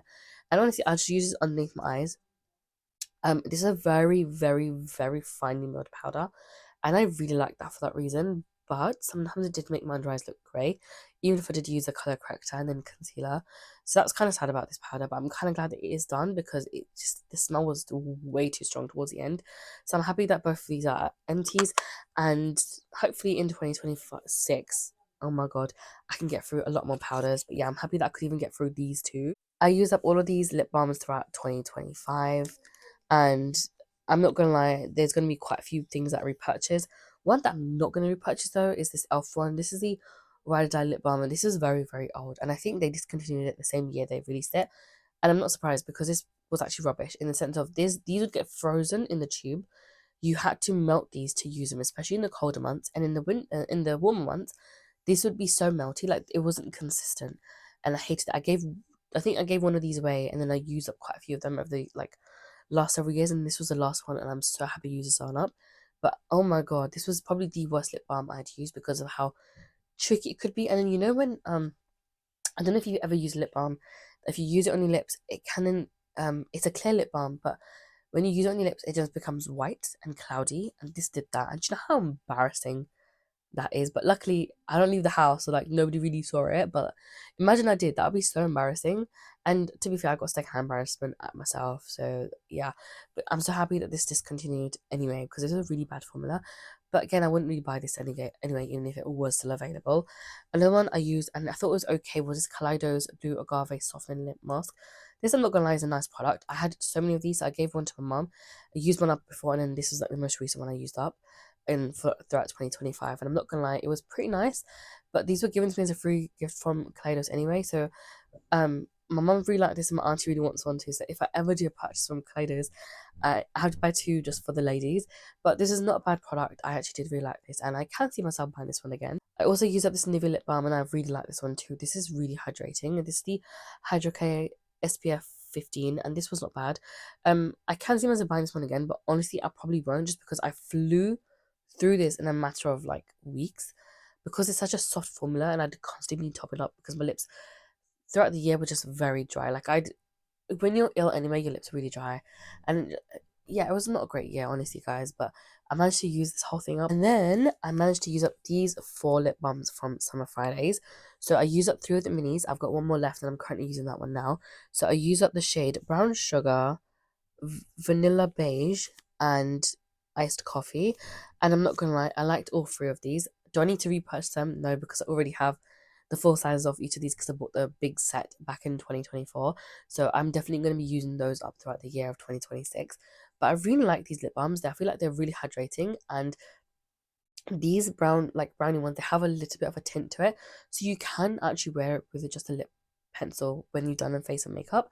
A: And honestly, I just use this underneath my eyes. This is a very, very, very finely milled powder, and I really like that for that reason. But sometimes it did make my under eyes look grey, even if I did use a color corrector and then concealer. So that's kind of sad about this powder, but I'm kind of glad that it is done because it just the smell was way too strong towards the end. So I'm happy that both of these are empties, and hopefully in 2026, oh my god, I can get through a lot more powders. But yeah, I'm happy that I could even get through these two. I used up all of these lip balms throughout 2025. And I'm not gonna lie, there's gonna be quite a few things that I repurchase. One that I'm not gonna repurchase though is this Elf one. This is the Ride or Die lip balm, and this is very, very old. And I think they discontinued it the same year they released it. And I'm not surprised because this was actually rubbish in the sense of these would get frozen in the tube. You had to melt these to use them, especially in the colder months, and in the warmer months, this would be so melty, like it wasn't consistent, and I hated it. I think I gave one of these away, and then I used up quite a few of them over the like last several years, and this was the last one, and I'm so happy to use this one up. But oh my god, this was probably the worst lip balm I'd used because of how tricky it could be. And then you know when I don't know if you ever use lip balm, if you use it on your lips, it can it's a clear lip balm, but when you use it on your lips, it just becomes white and cloudy, and this did that. And do you know how embarrassing that is? But luckily I don't leave the house, so like nobody really saw it. But imagine I did, that would be so embarrassing. And to be fair, I got secondhand embarrassment at myself. So yeah, but I'm so happy that this discontinued anyway because it's a really bad formula. But again, I wouldn't really buy this anyway, even if it was still available. Another one I used and I thought was okay was this Kaleido's Blue Agave Softening Lip Mask. This, I'm not gonna lie, is a nice product. I had so many of these. I gave one to my mum. I used one up before, and then this is like the most recent one I used up throughout 2025. And I'm not gonna lie, it was pretty nice. But these were given to me as a free gift from Kaleidos anyway. So my mum really liked this, and my auntie really wants one too. So if I ever do a purchase from Kaleidos, I have to buy 2 just for the ladies. But this is not a bad product. I actually did really like this, and I can see myself buying this one again. I also use up this Nivea lip balm, and I really like this one too. This is really hydrating, and this is the Hydro K SPF 15, and this was not bad. I can see myself buying this one again, but honestly, I probably won't just because I flew through this in a matter of like weeks because it's such a soft formula, and I'd constantly top it up because my lips throughout the year were just very dry. Like when you're ill anyway, your lips are really dry. And yeah, it was not a great year, honestly, guys, but I managed to use this whole thing up. And then I managed to use up these 4 lip balms from Summer Fridays. So I used up 3 of the minis. I've got one more left and I'm currently using that one now. So I used up the shade Brown Sugar, Vanilla Beige, and Iced Coffee. And I'm not gonna lie, I liked all 3 of these. Do I need to repurchase them? No, because I already have the full sizes of each of these because I bought the big set back in 2024. So I'm definitely going to be using those up throughout the year of 2026. But I really like these lip balms. I feel like they're really hydrating, and these brown, like brownie ones, they have a little bit of a tint to it, so you can actually wear it with just a lip pencil when you've done a face and makeup,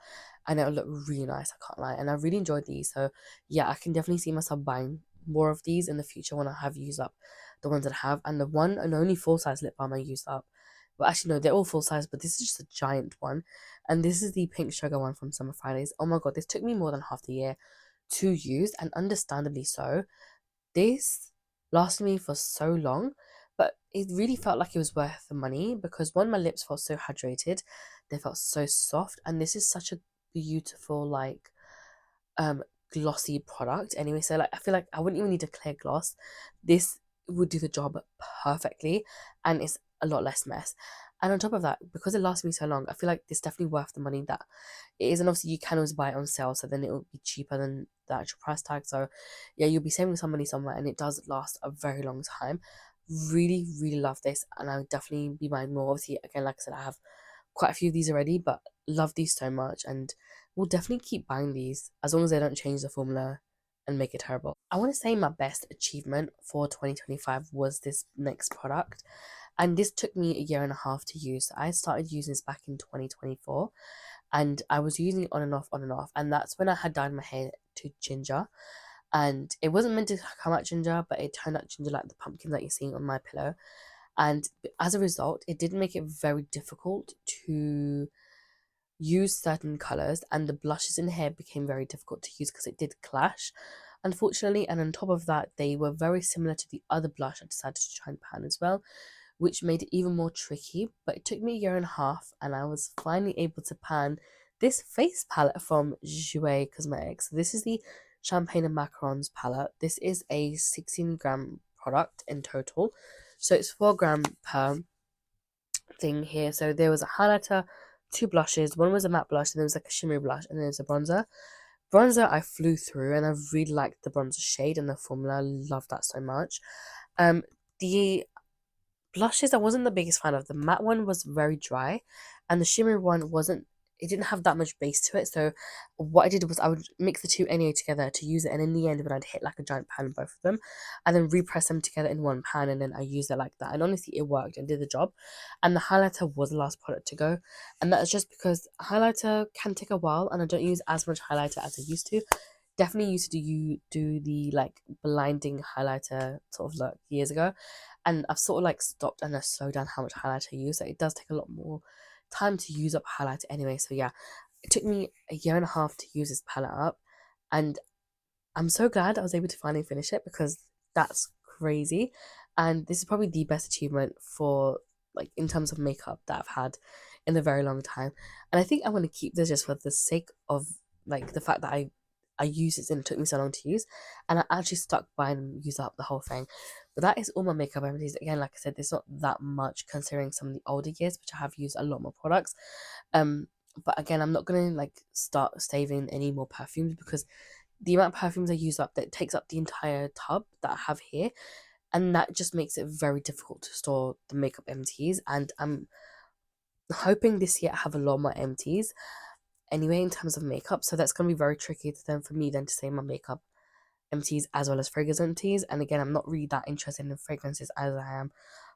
A: and it'll look really nice, I can't lie. And I really enjoyed these, so yeah, I can definitely see myself buying more of these in the future when I have used up the ones that I have. And the one and only full size lip balm I used up, well, actually no, they're all full size, but this is just a giant one, and this is the Pink Sugar one from Summer Fridays. Oh my god, this took me more than half the year to use, and understandably so. This lasted me for so long, but it really felt like it was worth the money because one, my lips felt so hydrated, they felt so soft, and this is such a beautiful, like, um glossy product anyway. So like I feel like I wouldn't even need a clear gloss. This would do the job perfectly, and it's a lot less mess. And on top of that, because it lasts me so long, I feel like it's definitely worth the money that it is. And obviously you can always buy it on sale, so then it will be cheaper than the actual price tag. So yeah, you'll be saving some money somewhere, and it does last a very long time. Really, really love this, and I'll definitely be buying more. Obviously, again, like I said, I have quite a few of these already, but love these so much, and we'll definitely keep buying these as long as they don't change the formula and make it terrible. I want to say my best achievement for 2025 was this next product, and this took me a year and a half to use. I started using this back in 2024, and I was using it on and off, on and off, and that's when I had dyed my hair to ginger. And it wasn't meant to come out ginger, but it turned out ginger like the pumpkin that you're seeing on my pillow. And as a result, it did make it very difficult to use certain colors, and the blushes in hair became very difficult to use because it did clash, unfortunately. And on top of that, they were very similar to the other blush I decided to try and pan as well, which made it even more tricky. But it took me a year and a half, and I was finally able to pan this face palette from Jouer Cosmetics. So this is the Champagne and Macarons palette. This is a 16-gram product in total, so it's 4 gram per thing here. So there was a highlighter, 2 blushes. One was a matte blush, and there was like a shimmery blush, and then there's a bronzer. Bronzer I flew through, and I really liked the bronzer shade and the formula. I love that so much. The blushes I wasn't the biggest fan of. The matte one was very dry, and the shimmery one wasn't. It didn't have that much base to it. So what I did was I would mix the two anyway together to use it, and in the end, when I'd hit like a giant pan in both of them, and then repress them together in one pan, and then I used it like that. And honestly, it worked and did the job. And the highlighter was the last product to go, and that's just because highlighter can take a while, and I don't use as much highlighter as I used to. Definitely used to do the like blinding highlighter sort of look years ago, and I've sort of like stopped and I slowed down how much highlighter I use. So it does take a lot more time to use up highlighter anyway. So yeah, it took me a year and a half to use this palette up, and I'm so glad I was able to finally finish it because that's crazy. And this is probably the best achievement for like in terms of makeup that I've had in a very long time. And I think I want to keep this just for the sake of like the fact that I used it and it took me so long to use, and I actually stuck by and used up the whole thing. But that is all my makeup remedies. Again, like I said, there's not that much considering some of the older years, which I have used a lot more products. Um, but again, I'm not gonna like start saving any more perfumes because the amount of perfumes I use up, that takes up the entire tub that I have here, and that just makes it very difficult to store the makeup empties. And I'm hoping this year I have a lot more empties anyway in terms of makeup, so that's gonna be very tricky to then for me then to say my makeup empties as well as fragrance empties. And again, I'm not really that interested in fragrances as I am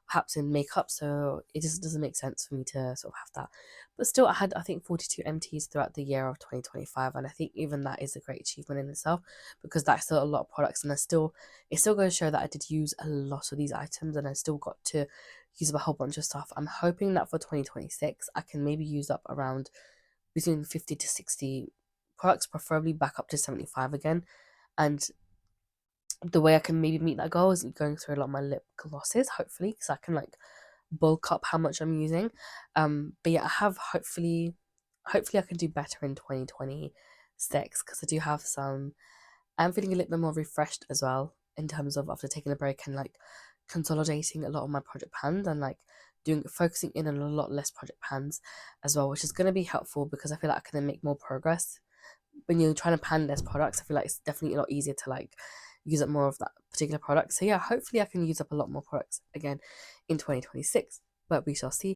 A: perhaps in makeup, so it just doesn't make sense for me to sort of have that. But still, I had, I think, 42 empties throughout the year of 2025, and I think even that is a great achievement in itself because that's still a lot of products, and it still goes to show that I did use a lot of these items, and I still got to use up a whole bunch of stuff. I'm hoping that for 2026 I can maybe use up around between 50 to 60 products, preferably back up to 75 again. And the way I can maybe meet that goal is going through a lot of my lip glosses, hopefully, because I can like bulk up how much I'm using. But yeah, I have hopefully hopefully I can do better in 2026, because I do have some. I'm feeling a little bit more refreshed as well, in terms of after taking a break and like consolidating a lot of my project plans, and like focusing in on a lot less project plans as well, which is going to be helpful because I feel like I can then make more progress when you're trying to pan less products. I feel like it's definitely a lot easier to like use up more of that particular product. So yeah, hopefully I can use up a lot more products again in 2026, but we shall see.